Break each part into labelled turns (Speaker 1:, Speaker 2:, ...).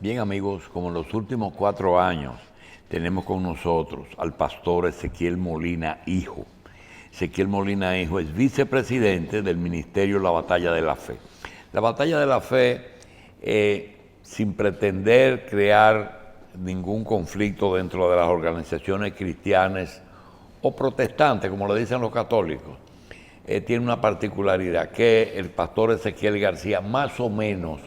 Speaker 1: Bien, amigos, como en los últimos 4 años tenemos con nosotros al pastor Ezequiel Molina Hijo. Ezequiel Molina Hijo es vicepresidente del Ministerio La Batalla de la Fe. La Batalla de la Fe, sin pretender crear ningún conflicto dentro de las organizaciones cristianas o protestantes, como le dicen los católicos, tiene una particularidad, que el pastor Ezequiel García, más o menos,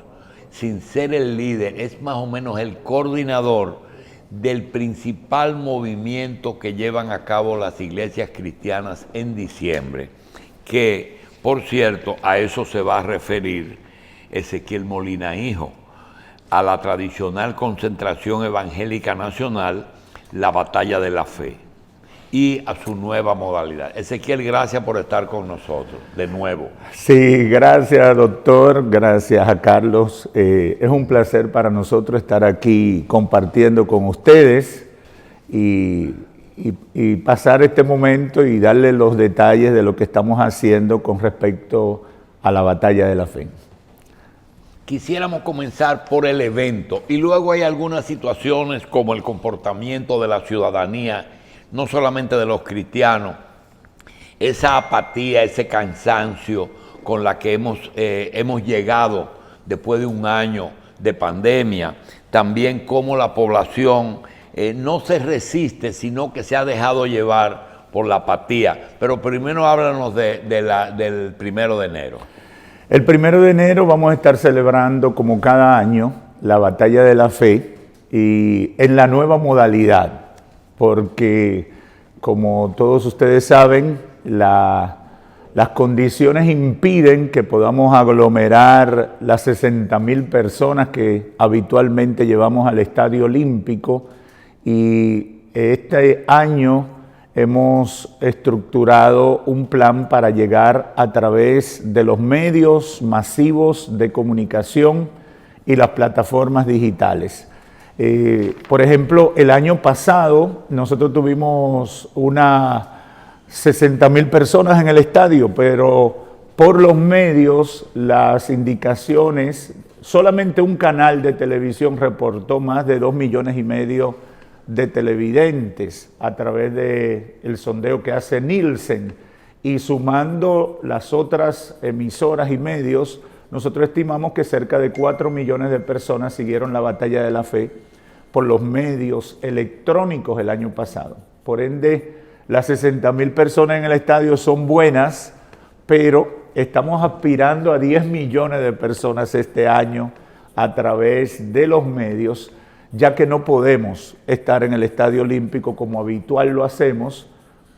Speaker 1: sin ser el líder, es más o menos el coordinador del principal movimiento que llevan a cabo las iglesias cristianas en diciembre, que, por cierto, a eso se va a referir Ezequiel Molina Hijo, a la tradicional concentración evangélica nacional, la Batalla de la Fe, y a su nueva modalidad. Ezequiel, gracias por estar con nosotros de nuevo.
Speaker 2: Sí, gracias, doctor, gracias a Carlos. Es un placer para nosotros estar aquí compartiendo con ustedes y pasar este momento y darle los detalles de lo que estamos haciendo con respecto a la Batalla de la Fe.
Speaker 1: Quisiéramos comenzar por el evento y luego hay algunas situaciones como el comportamiento de la ciudadanía, no solamente de los cristianos, esa apatía, ese cansancio con la que hemos llegado después de un año de pandemia, también cómo la población no se resiste, sino que se ha dejado llevar por la apatía. Pero primero háblanos del 1 de enero.
Speaker 2: El 1 de enero vamos a estar celebrando, como cada año, la Batalla de la Fe y en la nueva modalidad, porque como todos ustedes saben, las condiciones impiden que podamos aglomerar las 60,000 personas que habitualmente llevamos al Estadio Olímpico, y este año hemos estructurado un plan para llegar a través de los medios masivos de comunicación y las plataformas digitales. Por ejemplo, el año pasado nosotros tuvimos unas 60,000 personas en el estadio, pero por los medios, las indicaciones, solamente un canal de televisión reportó más de 2,5 millones de televidentes a través del sondeo que hace Nielsen, y sumando las otras emisoras y medios, nosotros estimamos que cerca de 4 millones de personas siguieron la Batalla de la Fe por los medios electrónicos el año pasado. Por ende, las 60,000 personas en el estadio son buenas, pero estamos aspirando a 10 millones de personas este año a través de los medios, ya que no podemos estar en el Estadio Olímpico como habitual lo hacemos,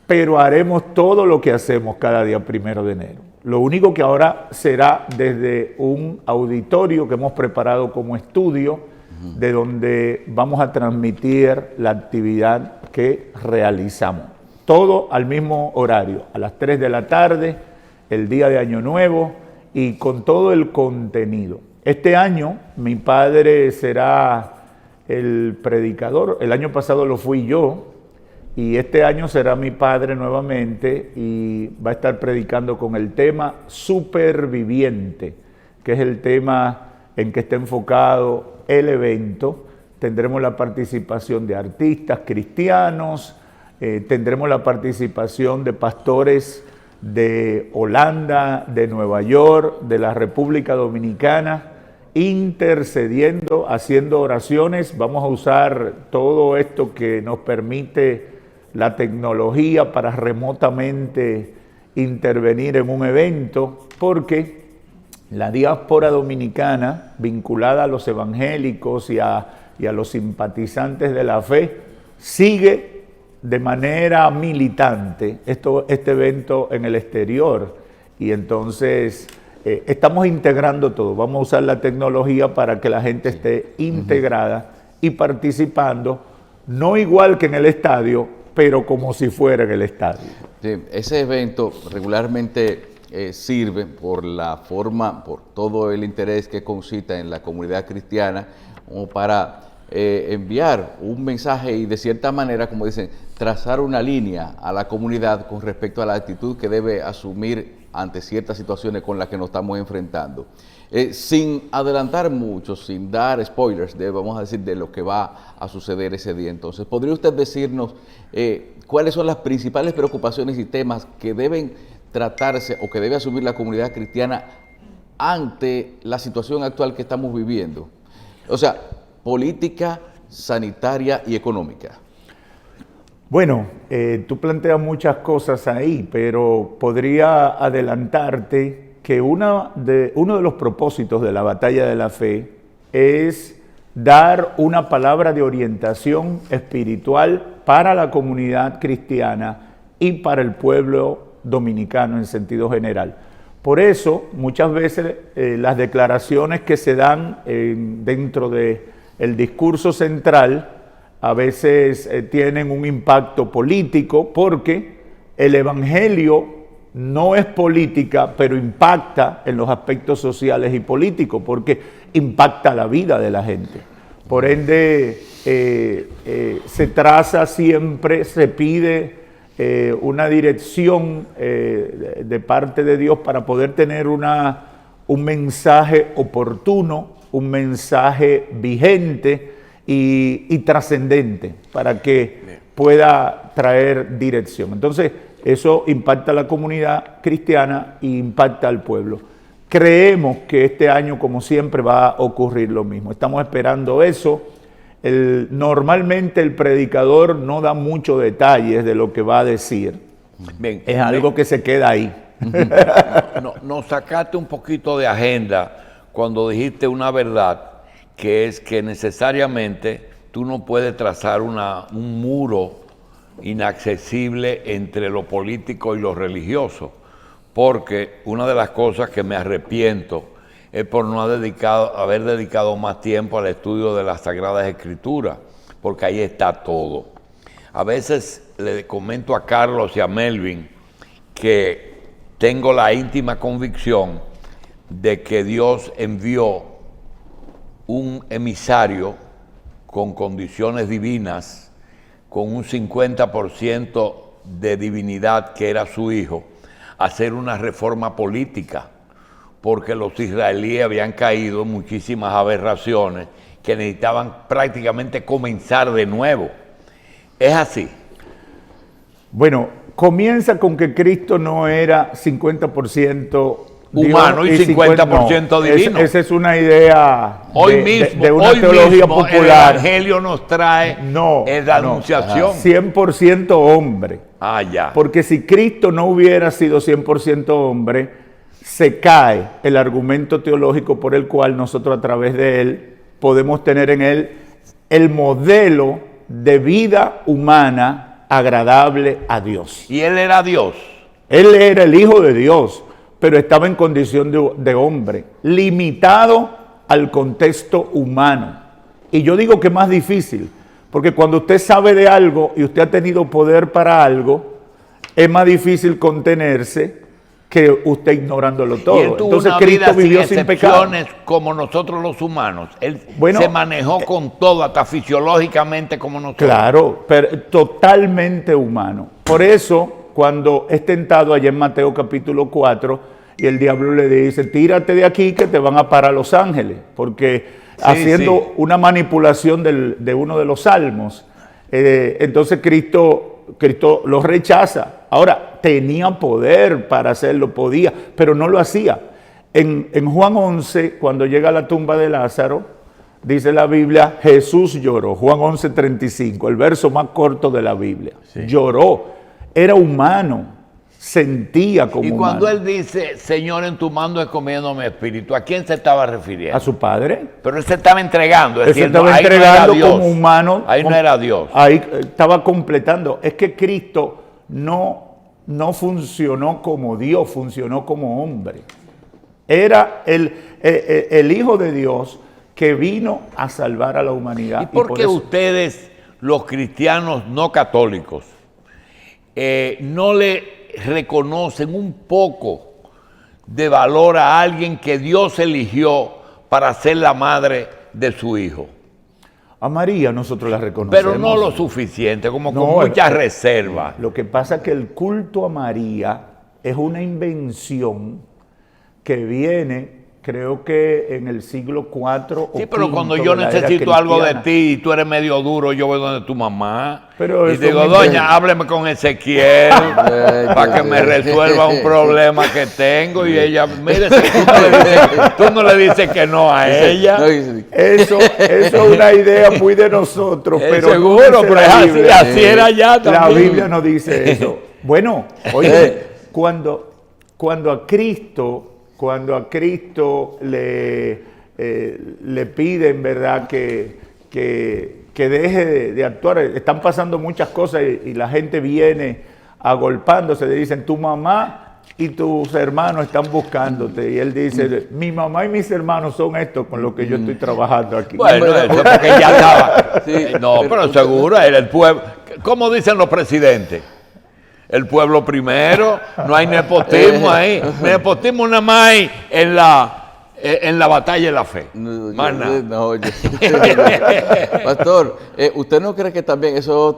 Speaker 2: pero haremos todo lo que hacemos cada día 1 de enero. Lo único que ahora será desde un auditorio que hemos preparado como estudio, de donde vamos a transmitir la actividad que realizamos. Todo al mismo horario, a las 3 de la tarde, el día de Año Nuevo, y con todo el contenido. Este año mi padre será el predicador. El año pasado lo fui yo, y este año será mi padre nuevamente, y va a estar predicando con el tema Superviviente, que es el tema en que está enfocado el evento. Tendremos la participación de artistas cristianos, tendremos la participación de pastores de Holanda, de Nueva York, de la República Dominicana, intercediendo, haciendo oraciones. Vamos a usar todo esto que nos permite la tecnología para remotamente intervenir en un evento, porque la diáspora dominicana, vinculada a los evangélicos y a los simpatizantes de la fe, sigue de manera militante este evento en el exterior, y entonces estamos integrando todo. Vamos a usar la tecnología para que la gente esté integrada y participando, no igual que en el estadio, pero como si fuera en el estadio.
Speaker 3: Sí, ese evento regularmente sirve por la forma, por todo el interés que concita en la comunidad cristiana, como para enviar un mensaje y de cierta manera, como dicen, trazar una línea a la comunidad con respecto a la actitud que debe asumir ante ciertas situaciones con las que nos estamos enfrentando. Sin adelantar mucho, sin dar spoilers, vamos a decir, de lo que va a suceder ese día. Entonces, ¿podría usted decirnos cuáles son las principales preocupaciones y temas que deben tratarse o que debe asumir la comunidad cristiana ante la situación actual que estamos viviendo? O sea, política, sanitaria y económica.
Speaker 2: Bueno, tú planteas muchas cosas ahí, pero podría adelantarte que uno de los propósitos de la batalla de la fe es dar una palabra de orientación espiritual para la comunidad cristiana y para el pueblo dominicano en sentido general. Por eso, muchas veces las declaraciones que se dan dentro del discurso central a veces tienen un impacto político, porque el evangelio no es política, pero impacta en los aspectos sociales y políticos, porque impacta la vida de la gente. Por ende, se traza siempre, se pide una dirección de parte de Dios para poder tener un mensaje oportuno, un mensaje vigente y trascendente, para que pueda traer dirección. Entonces, eso impacta a la comunidad cristiana e impacta al pueblo. Creemos que este año, como siempre, va a ocurrir lo mismo. Estamos esperando eso. Normalmente el predicador no da muchos detalles de lo que va a decir.
Speaker 1: Bien,
Speaker 2: es algo que se queda ahí.
Speaker 1: Nos sacaste un poquito de agenda cuando dijiste una verdad, que es que necesariamente tú no puedes trazar un muro inaccesible entre lo político y lo religioso, porque una de las cosas que me arrepiento es por no haber dedicado más tiempo al estudio de las Sagradas Escrituras, porque ahí está todo. A veces le comento a Carlos y a Melvin que tengo la íntima convicción de que Dios envió un emisario con condiciones divinas, con un 50% de divinidad, que era su hijo, a hacer una reforma política, porque los israelíes habían caído en muchísimas aberraciones que necesitaban prácticamente comenzar de nuevo. ¿Es así?
Speaker 2: Bueno, comienza con que Cristo no era 50%
Speaker 1: humano y 50% divino.
Speaker 2: Esa es una idea
Speaker 1: hoy mismo,
Speaker 2: de una teología popular.
Speaker 1: El Evangelio nos trae la anunciación.
Speaker 2: 100% hombre.
Speaker 1: Ah, ya.
Speaker 2: Porque si Cristo no hubiera sido 100% hombre, se cae el argumento teológico por el cual nosotros, a través de él, podemos tener en él el modelo de vida humana agradable a Dios.
Speaker 1: ¿Y él era Dios?
Speaker 2: Él era el Hijo de Dios, pero estaba en condición de hombre, limitado al contexto humano. Y yo digo que es más difícil, porque cuando usted sabe de algo y usted ha tenido poder para algo, es más difícil contenerse que usted ignorándolo todo.
Speaker 1: Y él tuvo
Speaker 2: Entonces
Speaker 1: una
Speaker 2: Cristo
Speaker 1: vida
Speaker 2: vivió sin pecado.
Speaker 1: como nosotros los humanos. Él se manejó con todo, hasta fisiológicamente como nosotros.
Speaker 2: Claro, pero totalmente humano. Por eso, cuando es tentado allá en Mateo capítulo 4, y el diablo le dice, tírate de aquí que te van a parar los ángeles, porque haciendo una manipulación de uno de los salmos, entonces Cristo lo rechaza. Ahora, tenía poder para hacerlo, podía, pero no lo hacía. En Juan 11, cuando llega a la tumba de Lázaro, dice la Biblia, Jesús lloró. Juan 11:35, el verso más corto de la Biblia. Sí. Lloró, era humano, sentía como humano.
Speaker 1: Y cuando él dice, Señor, en tu mano encomiendo mi espíritu, ¿a quién se estaba refiriendo?
Speaker 2: A su padre.
Speaker 1: Pero él se estaba entregando.
Speaker 2: Él se estaba entregando
Speaker 1: no
Speaker 2: como humano.
Speaker 1: Ahí no era Dios.
Speaker 2: Ahí estaba completando. Es que Cristo no funcionó como Dios, funcionó como hombre. Era el Hijo de Dios que vino a salvar a la humanidad.
Speaker 1: ¿Y por qué ustedes, los cristianos no católicos, no le reconocen un poco de valor a alguien que Dios eligió para ser la madre de su hijo?
Speaker 2: A María nosotros la reconocemos.
Speaker 1: Pero no lo suficiente, como con mucha reserva.
Speaker 2: Lo que pasa es que el culto a María es una invención que viene, creo que en el siglo IV o
Speaker 1: Sí, pero
Speaker 2: V
Speaker 1: cuando
Speaker 2: de
Speaker 1: yo
Speaker 2: la era
Speaker 1: necesito algo de
Speaker 2: cristiana.
Speaker 1: ti y tú eres medio duro, yo voy donde tu mamá
Speaker 2: Pero
Speaker 1: y
Speaker 2: eso
Speaker 1: digo,
Speaker 2: me
Speaker 1: doña,
Speaker 2: interesa.
Speaker 1: hábleme con Ezequiel para que me resuelva un problema que tengo. Y ella, mire, tú no le dices que no a ella.
Speaker 3: No, dice,
Speaker 2: Eso es una idea muy de nosotros, pero no
Speaker 1: seguro,
Speaker 2: dice
Speaker 1: pero
Speaker 2: la
Speaker 1: es así,
Speaker 2: Biblia.
Speaker 1: así era ya
Speaker 2: La
Speaker 1: también.
Speaker 2: Biblia no dice eso. Bueno, oye, cuando a Cristo le piden, ¿verdad?, que deje de actuar, están pasando muchas cosas y la gente viene agolpándose, le dicen, tu mamá y tus hermanos están buscándote. Y él dice, mi mamá y mis hermanos son estos con los que yo estoy trabajando aquí.
Speaker 1: Bueno, eso es porque ya estaba.
Speaker 3: Sí,
Speaker 1: No, pero seguro era el pueblo. ¿Cómo dicen los presidentes? El pueblo primero, no hay nepotismo ahí. Nepotismo nada más hay en la batalla de la fe. Más nada.
Speaker 3: Pastor, ¿usted no cree que también eso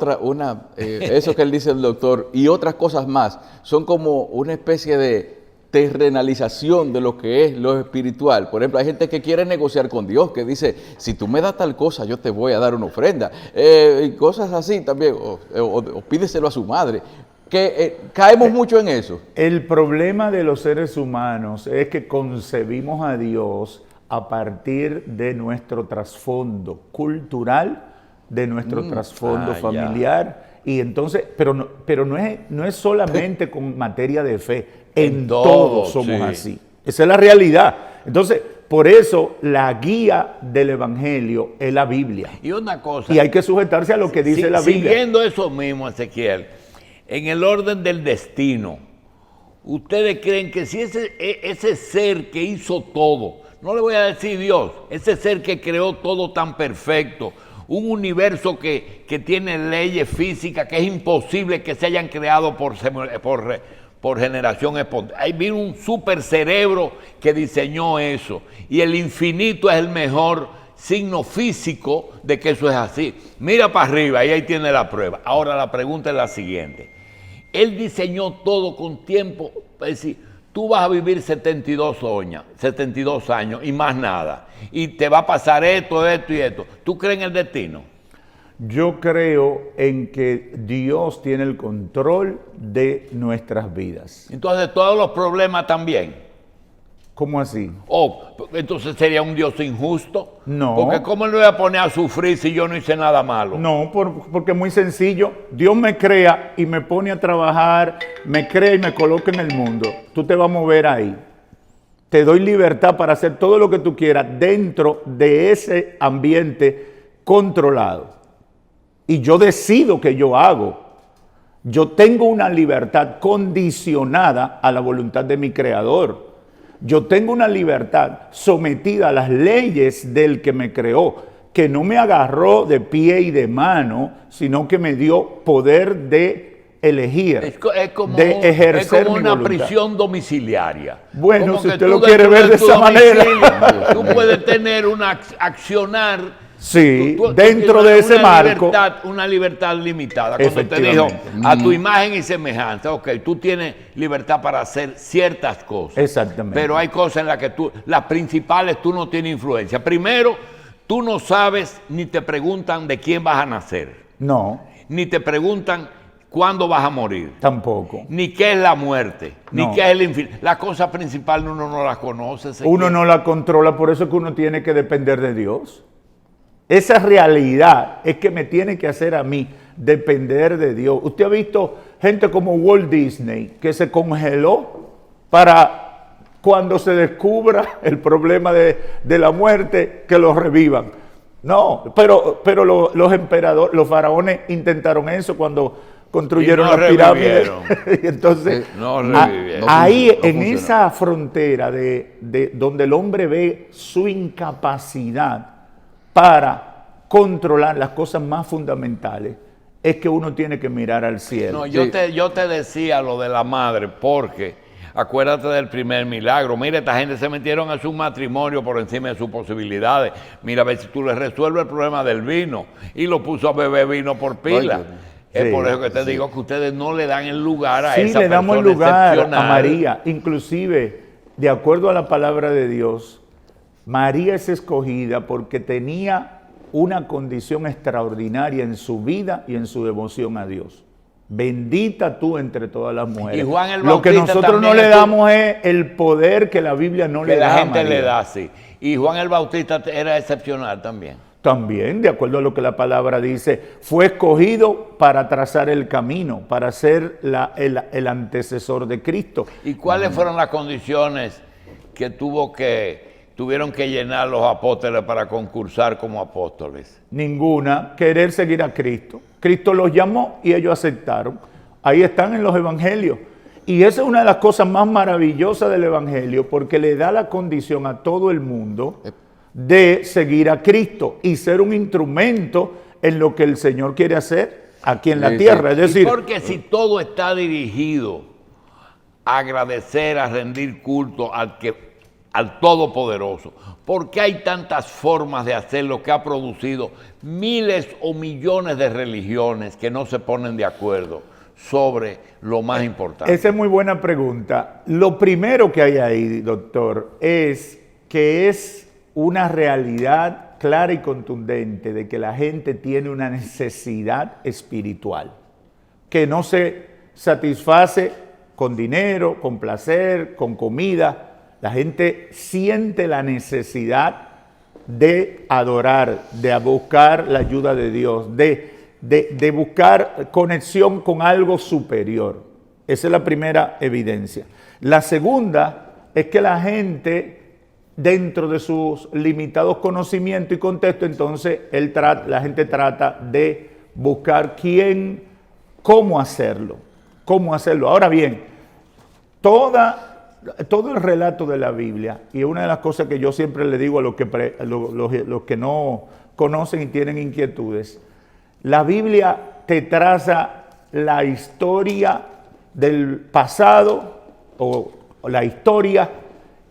Speaker 3: es eso que él dice el doctor y otras cosas más son como una especie de terrenalización de lo que es lo espiritual? Por ejemplo, hay gente que quiere negociar con Dios, que dice, si tú me das tal cosa, yo te voy a dar una ofrenda. Y cosas así también, o pídeselo a su madre. Que caemos mucho en eso.
Speaker 2: El problema de los seres humanos es que concebimos a Dios a partir de nuestro trasfondo cultural, de nuestro trasfondo familiar, y entonces, pero no es solamente con materia de fe, en todo somos
Speaker 1: sí.
Speaker 2: así. Esa es la realidad. Entonces, por eso la guía del Evangelio es la Biblia.
Speaker 1: Y una cosa.
Speaker 2: Y hay que sujetarse a lo que dice la Biblia.
Speaker 1: Siguiendo eso mismo, Ezequiel, en el orden del destino, ¿ustedes creen que si ese ser que hizo todo, no le voy a decir Dios, ese ser que creó todo tan perfecto, un universo que tiene leyes físicas que es imposible que se hayan creado por generación espontánea? Ahí vino un super cerebro que diseñó eso, y el infinito es el mejor signo físico de que eso es así. Mira para arriba y ahí tiene la prueba. Ahora la pregunta es la siguiente. Él diseñó todo con tiempo, es decir, tú vas a vivir 72 años y más nada, y te va a pasar esto y esto. ¿Tú crees en el destino?
Speaker 2: Yo creo en que Dios tiene el control de nuestras vidas.
Speaker 1: Entonces todos los problemas también.
Speaker 2: ¿Cómo así?
Speaker 1: Entonces sería un Dios injusto.
Speaker 2: No.
Speaker 1: Porque ¿cómo le voy a poner a sufrir si yo no hice nada malo?
Speaker 2: No, porque es muy sencillo. Dios me crea y me pone a trabajar, me crea y me coloca en el mundo. Tú te vas a mover ahí. Te doy libertad para hacer todo lo que tú quieras dentro de ese ambiente controlado. Y yo decido qué yo hago. Yo tengo una libertad condicionada a la voluntad de mi Creador. Yo tengo una libertad sometida a las leyes del que me creó, que no me agarró de pie y de mano, sino que me dio poder de elegir, de ejercer
Speaker 1: es como
Speaker 2: mi
Speaker 1: una
Speaker 2: voluntad.
Speaker 1: prisión domiciliaria.
Speaker 2: Bueno,
Speaker 1: Como
Speaker 2: si
Speaker 1: que
Speaker 2: usted
Speaker 1: tú
Speaker 2: lo quiere
Speaker 1: dentro
Speaker 2: ver de
Speaker 1: tu
Speaker 2: esa manera.
Speaker 1: domicilio, tú puedes tener accionar.
Speaker 2: Sí,
Speaker 1: Tú
Speaker 2: dentro
Speaker 1: tienes
Speaker 2: de ese marco.
Speaker 1: una libertad limitada. Cuando te dijo
Speaker 2: Efectivamente.
Speaker 1: a tu imagen y semejanza, ok, tú tienes libertad para hacer ciertas cosas.
Speaker 2: Exactamente.
Speaker 1: Pero hay cosas en las que las principales tú no tienes influencia. Primero, tú no sabes ni te preguntan de quién vas a nacer,
Speaker 2: No,
Speaker 1: ni te preguntan cuándo vas a morir,
Speaker 2: tampoco.
Speaker 1: ni qué es la muerte, ni
Speaker 2: No.
Speaker 1: qué es el infierno. Las cosas principales uno no las conoce. Ezequiel.
Speaker 2: Uno no la controla, por eso es que uno tiene que depender de Dios. Esa realidad es que me tiene que hacer a mí depender de Dios. Usted ha visto gente como Walt Disney que se congeló para cuando se descubra el problema de la muerte, que lo revivan. No, pero los emperadores, los faraones intentaron eso cuando construyeron
Speaker 1: Y no
Speaker 2: las pirámides.
Speaker 1: revivieron.
Speaker 2: Y entonces,
Speaker 1: No revivieron.
Speaker 2: ahí
Speaker 3: No
Speaker 2: en
Speaker 3: funciona.
Speaker 2: esa frontera de donde el hombre ve su incapacidad para controlar las cosas más fundamentales, es que uno tiene que mirar al cielo.
Speaker 1: No, yo te decía lo de la madre porque acuérdate del primer milagro. Mira, esta gente se metieron a su matrimonio por encima de sus posibilidades. Mira, a ver si tú le resuelves el problema del vino. Y lo puso a beber vino por pila. Es
Speaker 2: Sí,
Speaker 1: por eso que te digo que ustedes no le dan el lugar a
Speaker 2: sí,
Speaker 1: esa
Speaker 2: le damos el
Speaker 1: persona
Speaker 2: lugar a
Speaker 1: excepcional.
Speaker 2: María. Inclusive, de acuerdo a la palabra de Dios, María es escogida porque tenía una condición extraordinaria en su vida y en su devoción a Dios. Bendita tú entre todas las mujeres.
Speaker 1: Y Juan el
Speaker 2: Lo que
Speaker 1: Bautista
Speaker 2: nosotros no
Speaker 1: también
Speaker 2: le
Speaker 1: estuvo-
Speaker 2: damos es el poder que la Biblia no
Speaker 1: Que
Speaker 2: le da
Speaker 1: la
Speaker 2: a
Speaker 1: gente
Speaker 2: María.
Speaker 1: le da así. Y Juan el Bautista era excepcional también.
Speaker 2: También, de acuerdo a lo que la palabra dice, fue escogido para trazar el camino, para ser el antecesor de Cristo.
Speaker 1: ¿Y cuáles fueron las condiciones que tuvieron que llenar los apóstoles para concursar como apóstoles?
Speaker 2: Ninguna, querer seguir a Cristo. Cristo los llamó y ellos aceptaron. Ahí están en los evangelios. Y esa es una de las cosas más maravillosas del evangelio, porque le da la condición a todo el mundo de seguir a Cristo y ser un instrumento en lo que el Señor quiere hacer aquí en la
Speaker 3: Sí,
Speaker 2: tierra. Es decir,
Speaker 1: Porque si todo está dirigido a agradecer, a rendir culto al Todopoderoso, ¿por qué hay tantas formas de hacer lo que ha producido miles o millones de religiones que no se ponen de acuerdo sobre lo más importante?
Speaker 2: esa es muy buena pregunta. Lo primero que hay ahí, doctor, es que es una realidad clara y contundente de que la gente tiene una necesidad espiritual que no se satisface con dinero, con placer, con comida. La gente siente la necesidad de adorar, de buscar la ayuda de Dios, de buscar conexión con algo superior. Esa es la primera evidencia. La segunda es que la gente, dentro de sus limitados conocimientos y contexto, entonces la gente trata de buscar cómo hacerlo. Ahora bien, todo el relato de la Biblia, y una de las cosas que yo siempre le digo a los que no conocen y tienen inquietudes, la Biblia te traza la historia del pasado o la historia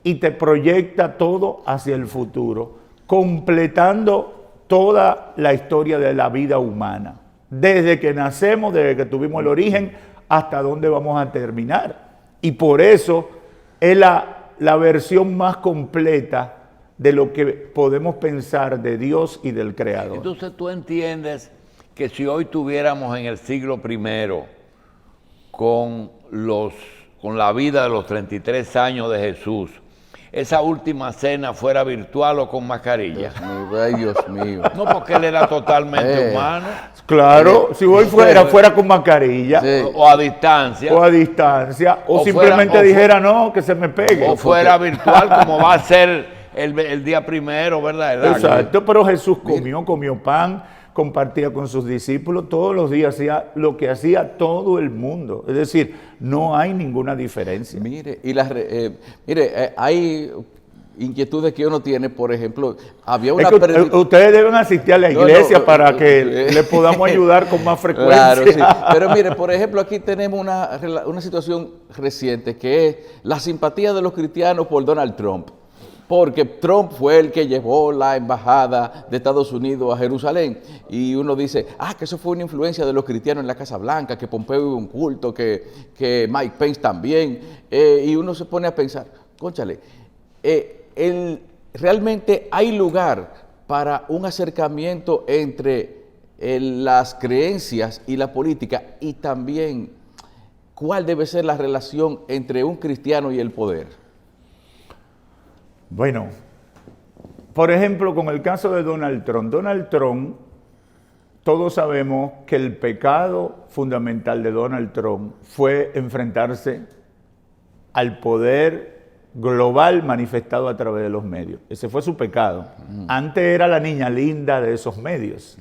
Speaker 2: y te proyecta todo hacia el futuro, completando toda la historia de la vida humana, desde que nacemos, desde que tuvimos el origen, hasta dónde vamos a terminar. Y por eso es la versión más completa de lo que podemos pensar de Dios y del Creador.
Speaker 1: Entonces tú entiendes que si hoy tuviéramos en el siglo I con la vida de los 33 años de Jesús, esa última cena fuera virtual o con mascarilla.
Speaker 3: Ay, Dios mío.
Speaker 1: No, porque él era totalmente humano.
Speaker 2: Claro, si hoy fuera con mascarilla,
Speaker 3: Sí.
Speaker 1: O a distancia.
Speaker 2: o a distancia, o
Speaker 1: O
Speaker 2: simplemente
Speaker 1: fuera- o
Speaker 2: dijera no, que se me pegue.
Speaker 1: O fuera virtual como va a ser el día primero, ¿verdad? El acto.
Speaker 2: Exacto, pero Jesús comió pan, compartía con sus discípulos, todos los días hacía lo que hacía todo el mundo. Es decir, no hay ninguna diferencia.
Speaker 3: Mire, hay inquietudes que uno tiene, por ejemplo, había una...
Speaker 2: Es que ustedes deben asistir a la iglesia para que le podamos ayudar con más frecuencia.
Speaker 3: Claro, sí. Pero mire, por ejemplo, aquí tenemos una situación reciente que es la simpatía de los cristianos por Donald Trump. Porque Trump fue el que llevó la embajada de Estados Unidos a Jerusalén. Y uno dice, que eso fue una influencia de los cristianos en la Casa Blanca, que Pompeo hubo un culto, que Mike Pence también. Y uno se pone a pensar, cónchale, realmente hay lugar para un acercamiento entre las creencias y la política, y también cuál debe ser la relación entre un cristiano y el poder.
Speaker 2: Bueno, por ejemplo, con el caso de Donald Trump. Donald Trump, todos sabemos que el pecado fundamental de Donald Trump fue enfrentarse al poder global manifestado a través de los medios. Ese fue su pecado. Antes era la niña linda de esos medios.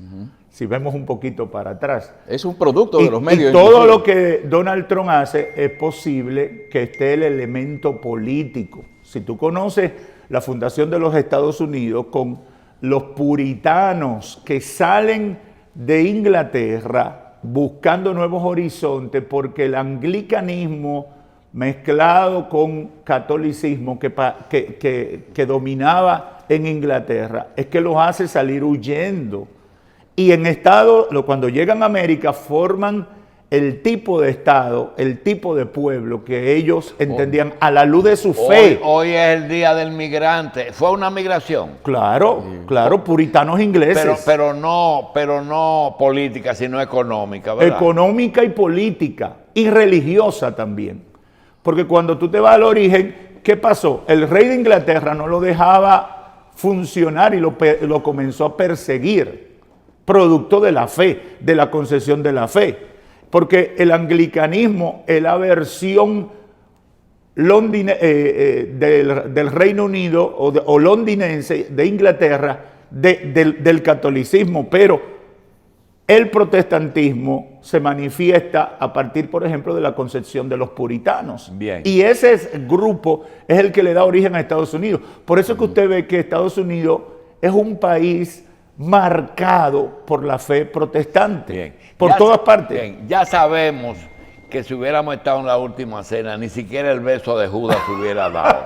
Speaker 2: Si vemos un poquito para atrás.
Speaker 3: Es un producto de los medios.
Speaker 2: Y todo lo que Donald Trump hace, es posible que esté el elemento político. Si tú conoces la fundación de los Estados Unidos con los puritanos que salen de Inglaterra buscando nuevos horizontes, porque el anglicanismo mezclado con catolicismo que dominaba en Inglaterra es que los hace salir huyendo. Y en cuando llegan a América, forman el tipo de Estado, el tipo de pueblo que ellos entendían a la luz de su fe.
Speaker 1: Hoy es el Día del Migrante. ¿Fue una migración?
Speaker 2: Claro, claro, puritanos ingleses.
Speaker 1: Pero no política, sino económica, ¿verdad?
Speaker 2: Económica y política, y religiosa también. Porque cuando tú te vas al origen, ¿qué pasó? El rey de Inglaterra no lo dejaba funcionar y lo comenzó a perseguir, producto de la fe, de la concesión de la fe. Porque el anglicanismo es la versión del Reino Unido o londinense de Inglaterra del catolicismo, pero el protestantismo se manifiesta a partir, por ejemplo, de la concepción de los puritanos.
Speaker 1: Bien.
Speaker 2: Y ese grupo es el que le da origen a Estados Unidos. Por eso es que usted ve que Estados Unidos es un país marcado por la fe protestante.
Speaker 1: Bien.
Speaker 2: Por todas partes.
Speaker 1: Bien, ya sabemos que si hubiéramos estado en la última cena, ni siquiera el beso de Judas se hubiera dado.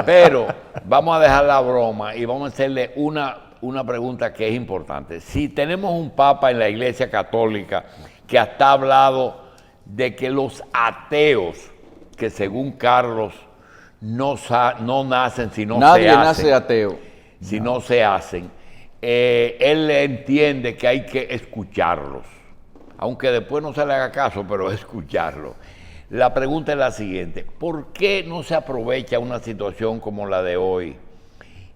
Speaker 1: Pero vamos a dejar la broma y vamos a hacerle una pregunta que es importante. Si tenemos un papa en la Iglesia Católica que hasta ha hablado de que los ateos, que según Carlos no nacen sino se hacen.
Speaker 3: Nadie nace ateo.
Speaker 1: Si no se hacen, él entiende que hay que escucharlos. Aunque después no se le haga caso, pero escucharlo. La pregunta es la siguiente: ¿por qué no se aprovecha una situación como la de hoy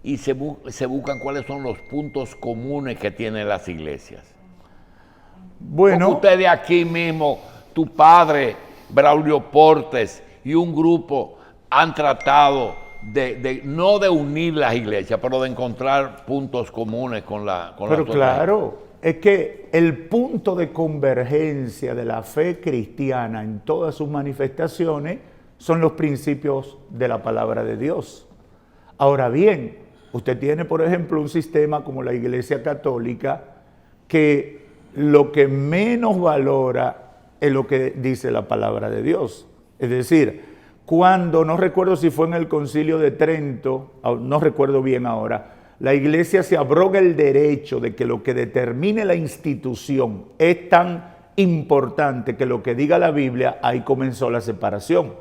Speaker 1: y se buscan cuáles son los puntos comunes que tienen las iglesias?
Speaker 2: Bueno,
Speaker 1: Como ustedes aquí mismo, tu padre, Braulio Portes, y un grupo han tratado no de unir las iglesias, pero de encontrar puntos comunes con la
Speaker 2: pero claro, es que el punto de convergencia de la fe cristiana en todas sus manifestaciones son los principios de la palabra de Dios. Ahora bien, usted tiene, por ejemplo, un sistema como la Iglesia Católica que lo que menos valora es lo que dice la palabra de Dios. Es decir, cuando, no recuerdo si fue en el Concilio de Trento, no recuerdo bien ahora, la Iglesia se abroga el derecho de que lo que determine la institución es tan importante que lo que diga la Biblia, ahí comenzó la separación.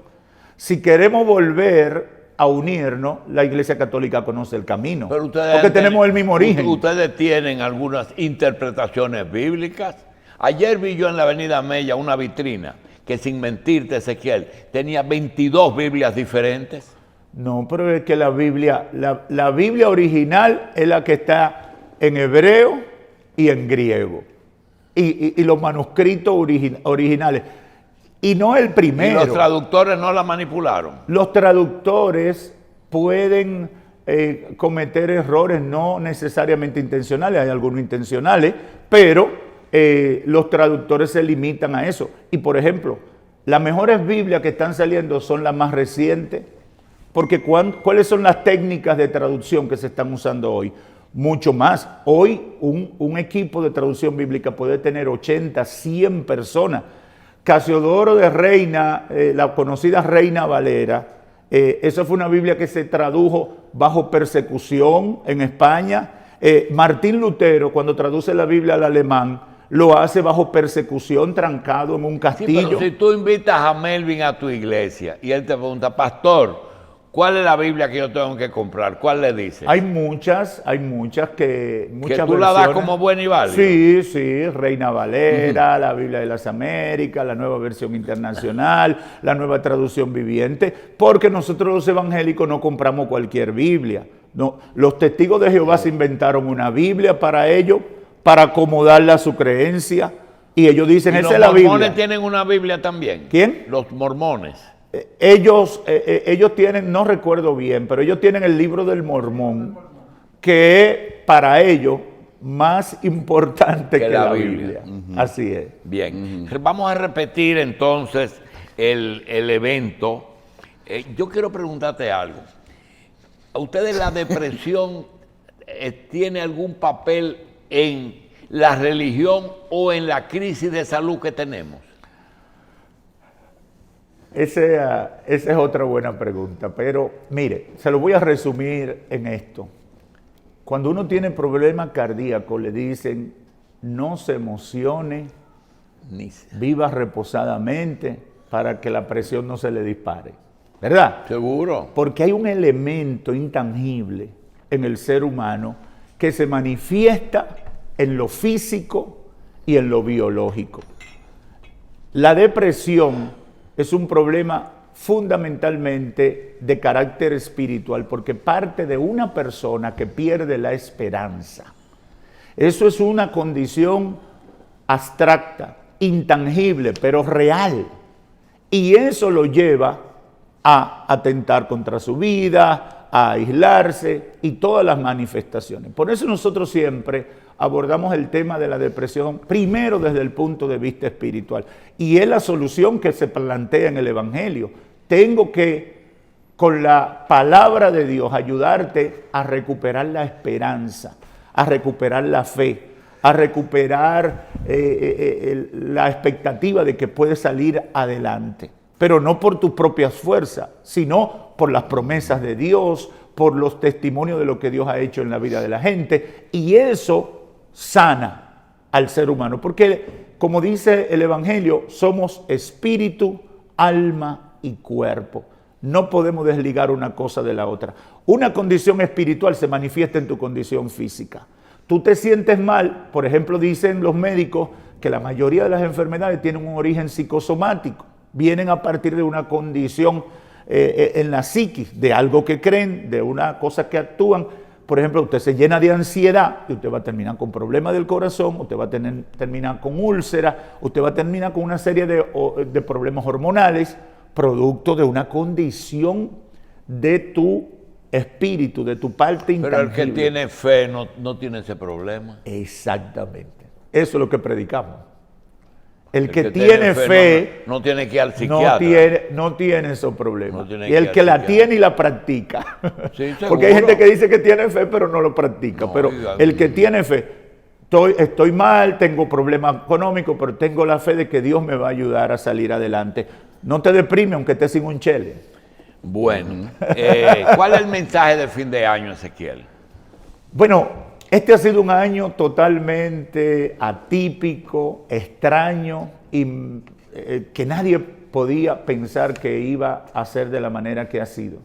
Speaker 2: Si queremos volver a unirnos, la Iglesia Católica conoce el camino,
Speaker 1: Pero
Speaker 2: porque tenemos el mismo origen.
Speaker 1: Ustedes tienen algunas interpretaciones bíblicas. Ayer vi yo en la Avenida Mella una vitrina que, sin mentirte, Ezequiel, tenía 22 Biblias diferentes.
Speaker 2: No, pero es que la Biblia original es la que está en hebreo y en griego. Y los manuscritos originales. Y no el primero.
Speaker 1: Y los traductores no la manipularon.
Speaker 2: Los traductores pueden cometer errores no necesariamente intencionales, hay algunos intencionales, pero los traductores se limitan a eso. Y por ejemplo, las mejores Biblias que están saliendo son las más recientes, porque ¿cuáles son las técnicas de traducción que se están usando hoy? Mucho más. Hoy un equipo de traducción bíblica puede tener 80, 100 personas. Casiodoro de Reina, la conocida Reina Valera, esa fue una Biblia que se tradujo bajo persecución en España. Martín Lutero, cuando traduce la Biblia al alemán, lo hace bajo persecución, trancado en un castillo.
Speaker 1: Sí, pero si tú invitas a Melvin a tu iglesia y él te pregunta, pastor, ¿cuál es la Biblia que yo tengo que comprar? ¿Cuál le dices?
Speaker 2: Hay muchas
Speaker 1: que tú
Speaker 2: versiones.
Speaker 1: la das como buena y válida.
Speaker 2: Sí, Reina Valera, la Biblia de las Américas, la nueva versión internacional, la nueva traducción viviente, porque nosotros los evangélicos no compramos cualquier Biblia. No, los testigos de Jehová se inventaron una Biblia para ellos, para acomodarla a su creencia, y ellos dicen, esa es la Biblia.
Speaker 1: ¿Los mormones tienen una Biblia también?
Speaker 2: ¿Quién?
Speaker 1: Los mormones.
Speaker 2: Ellos tienen, no recuerdo bien, pero ellos tienen el Libro del Mormón, que es para ellos más importante que la Biblia. Así es.
Speaker 1: Bien. Vamos a repetir entonces el evento. Yo quiero preguntarte algo. ¿A ustedes la depresión tiene algún papel en la religión o en la crisis de salud que tenemos?
Speaker 2: Esa es otra buena pregunta, pero mire, se lo voy a resumir en esto. Cuando uno tiene problemas cardíacos, le dicen no se emocione,
Speaker 1: Ni se-
Speaker 2: viva reposadamente para que la presión no se le dispare. ¿Verdad?
Speaker 1: Seguro.
Speaker 2: Porque hay un elemento intangible en el ser humano que se manifiesta en lo físico y en lo biológico. La depresión es un problema fundamentalmente de carácter espiritual porque parte de una persona que pierde la esperanza. Eso es una condición abstracta, intangible, pero real. Y eso lo lleva a atentar contra su vida, a aislarse y todas las manifestaciones. Por eso nosotros siempre abordamos el tema de la depresión primero desde el punto de vista espiritual. Y es la solución que se plantea en el Evangelio. Tengo que, con la palabra de Dios, ayudarte a recuperar la esperanza, a recuperar la fe, a recuperar la expectativa de que puedes salir adelante. Pero no por tus propias fuerzas, sino por las promesas de Dios, por los testimonios de lo que Dios ha hecho en la vida de la gente. Y eso sana al ser humano. Porque, como dice el Evangelio, somos espíritu, alma y cuerpo. No podemos desligar una cosa de la otra. Una condición espiritual se manifiesta en tu condición física. Tú te sientes mal, por ejemplo, dicen los médicos que la mayoría de las enfermedades tienen un origen psicosomático. Vienen a partir de una condición en la psiquis, de algo que creen, de una cosa que actúan. Por ejemplo, usted se llena de ansiedad y usted va a terminar con problemas del corazón, usted va a terminar con úlceras, usted va a terminar con una serie de problemas hormonales, producto de una condición de tu espíritu, de tu parte intangible.
Speaker 1: Pero el que tiene fe no tiene ese problema.
Speaker 2: Exactamente. Eso es lo que predicamos. El que tiene fe
Speaker 1: no tiene que ir al psiquiatra.
Speaker 2: no tiene esos problemas.
Speaker 1: No tiene
Speaker 2: Y el
Speaker 1: que
Speaker 2: que
Speaker 1: ir al
Speaker 2: la
Speaker 1: psiquiatra.
Speaker 2: tiene y la practica.
Speaker 1: Sí,
Speaker 2: Porque hay
Speaker 1: seguro.
Speaker 2: gente que dice que tiene fe, pero no lo practica.
Speaker 1: No,
Speaker 2: Pero
Speaker 1: oiga,
Speaker 2: el que tiene fe, estoy mal, tengo problemas económicos, pero tengo la fe de que Dios me va a ayudar a salir adelante. No te deprime aunque estés sin un chele.
Speaker 1: Bueno, ¿cuál es el mensaje de fin de año, Ezequiel?
Speaker 2: Bueno, este ha sido un año totalmente atípico, extraño y que nadie podía pensar que iba a ser de la manera que ha sido.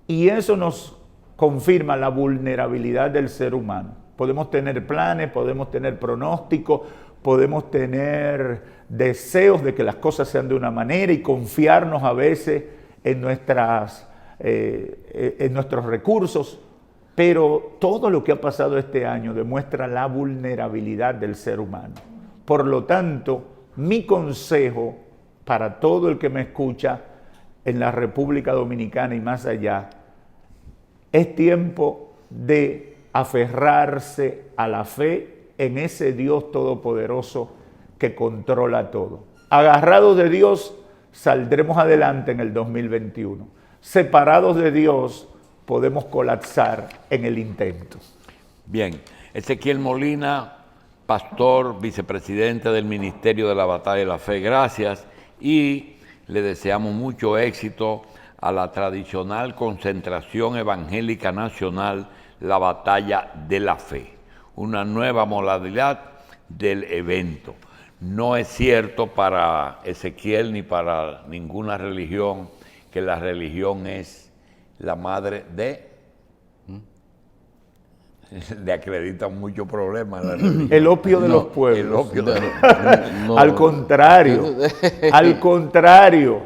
Speaker 2: Y eso nos confirma la vulnerabilidad del ser humano. Podemos tener planes, podemos tener pronósticos, podemos tener deseos de que las cosas sean de una manera y confiarnos a veces en nuestros recursos. Pero todo lo que ha pasado este año demuestra la vulnerabilidad del ser humano. Por lo tanto, mi consejo para todo el que me escucha en la República Dominicana y más allá, es tiempo de aferrarse a la fe en ese Dios todopoderoso que controla todo. Agarrados de Dios, saldremos adelante en el 2021. Separados de Dios, podemos colapsar en el intento.
Speaker 1: Bien, Ezequiel Molina, pastor, vicepresidente del Ministerio de la Batalla de la Fe, gracias y le deseamos mucho éxito a la tradicional concentración evangélica nacional, la Batalla de la Fe, una nueva modalidad del evento. No es cierto para Ezequiel ni para ninguna religión que la religión es la madre le acreditan muchos problemas a la religión.
Speaker 2: El opio de los pueblos.
Speaker 1: El opio de
Speaker 2: Al contrario, al contrario.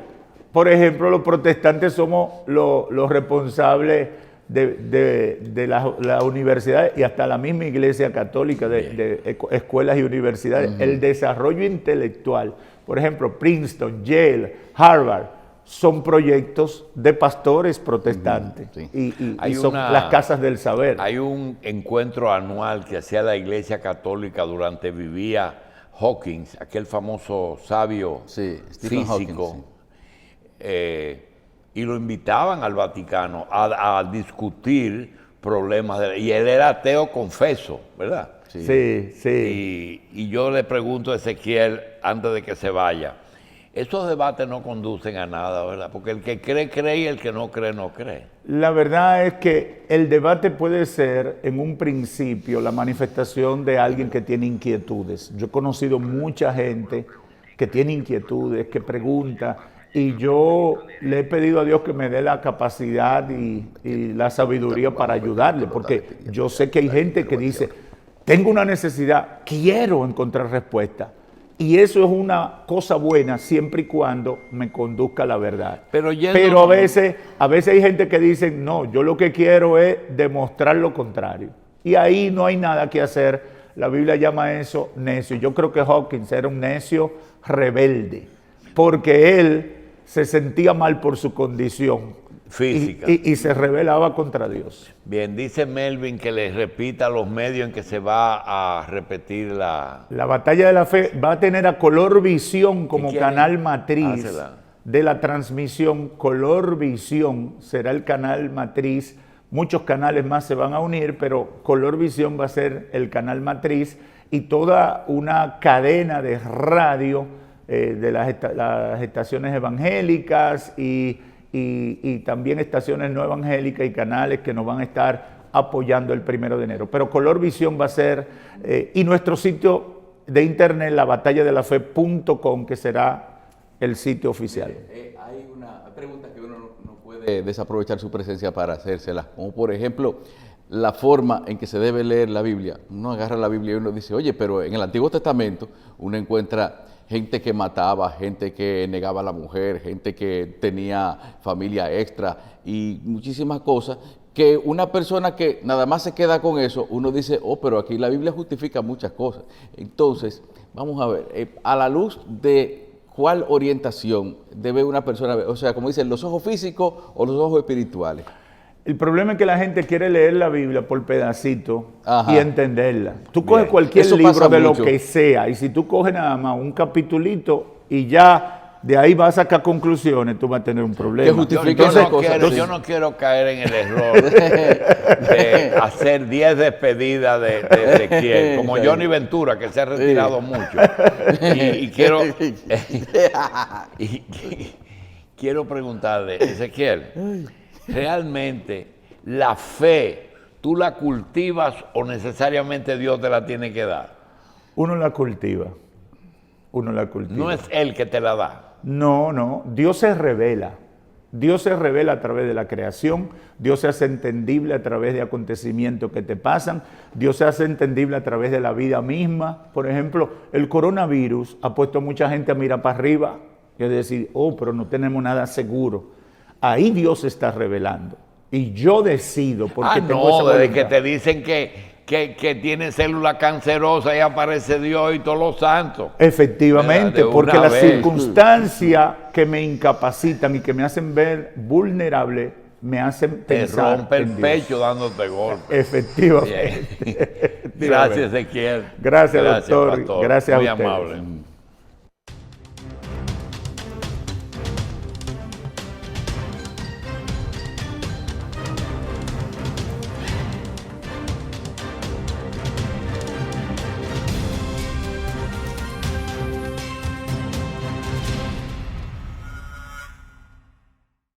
Speaker 2: Por ejemplo, los protestantes somos los responsables de las universidades y hasta la misma Iglesia Católica, de escuelas y universidades. El desarrollo intelectual, por ejemplo, Princeton, Yale, Harvard, son proyectos de pastores protestantes y son las casas del saber.
Speaker 1: Hay un encuentro anual que hacía la Iglesia Católica durante vivía Hawkins, aquel famoso sabio
Speaker 3: Stephen
Speaker 1: físico,
Speaker 3: Hawking,
Speaker 1: y lo invitaban al Vaticano a discutir problemas, y él era ateo confeso, ¿verdad?
Speaker 2: Sí.
Speaker 1: Y yo le pregunto a Ezequiel, antes de que se vaya, Esos debates no conducen a nada, ¿verdad? Porque el que cree, cree y el que no cree, no cree.
Speaker 2: La verdad es que el debate puede ser, en un principio, la manifestación de alguien que tiene inquietudes. Yo he conocido mucha gente que tiene inquietudes, que pregunta, y yo le he pedido a Dios que me dé la capacidad y la sabiduría para ayudarle, porque yo sé que hay gente que dice, tengo una necesidad, quiero encontrar respuesta. Y eso es una cosa buena siempre y cuando me conduzca a la verdad. Pero a veces hay gente que dice, no, yo lo que quiero es demostrar lo contrario. Y ahí no hay nada que hacer. La Biblia llama eso necio. Yo creo que Hawkins era un necio rebelde, porque él se sentía mal por su condición
Speaker 1: física
Speaker 2: y se rebelaba contra Dios.
Speaker 1: Bien, dice Melvin que les repita los medios en que se va a repetir la
Speaker 2: batalla de la fe. Va a tener a Color Visión como canal matriz de la transmisión. Color Visión será el canal matriz. Muchos canales más se van a unir, pero Color Visión va a ser el canal matriz, y toda una cadena de radio de las estaciones evangélicas y también estaciones no evangélicas y canales que nos van a estar apoyando el 1 de enero. Pero Color Visión va a ser, y nuestro sitio de internet, labatalladelafe.com, que será el sitio oficial.
Speaker 3: Hay una pregunta que uno no puede desaprovechar su presencia para hacérsela, como por ejemplo, la forma en que se debe leer la Biblia. Uno agarra la Biblia y uno dice, oye, pero en el Antiguo Testamento uno encuentra gente que mataba, gente que negaba a la mujer, gente que tenía familia extra y muchísimas cosas que una persona que nada más se queda con eso, uno dice, oh, pero aquí la Biblia justifica muchas cosas. Entonces, vamos a ver, a la luz de cuál orientación debe una persona ver, o sea, como dicen, los ojos físicos o los ojos espirituales.
Speaker 2: El problema es que la gente quiere leer la Biblia por pedacito y entenderla. Tú coges cualquier libro de lo que sea, y si tú coges nada más un capitulito y ya de ahí vas a sacar conclusiones, tú vas a tener un problema.
Speaker 1: Yo no quiero caer en el error de hacer 10 despedidas de Ezequiel, como Johnny Ventura, que se ha retirado mucho. Y quiero preguntarle, Ezequiel, ¿realmente la fe tú la cultivas o necesariamente Dios te la tiene que dar?
Speaker 2: Uno la cultiva.
Speaker 1: No es Él que te la da.
Speaker 2: No. Dios se revela. Dios se revela a través de la creación. Dios se hace entendible a través de acontecimientos que te pasan. Dios se hace entendible a través de la vida misma. Por ejemplo, el coronavirus ha puesto a mucha gente a mirar para arriba y a decir, oh, pero no tenemos nada seguro. Ahí Dios se está revelando. Y yo decido, porque tengo esa voluntad.
Speaker 1: Desde que te dicen que tiene célula cancerosa y aparece Dios y todos los santos.
Speaker 2: Efectivamente, porque las circunstancias que me incapacitan y que me hacen ver vulnerable, me hacen pensar.
Speaker 1: Te rompe el pecho dándote golpes.
Speaker 2: Efectivamente.
Speaker 1: Gracias, Ezequiel.
Speaker 2: Gracias, doctor.
Speaker 1: Pastor.
Speaker 2: Gracias
Speaker 1: muy
Speaker 2: a ustedes.
Speaker 1: Amable.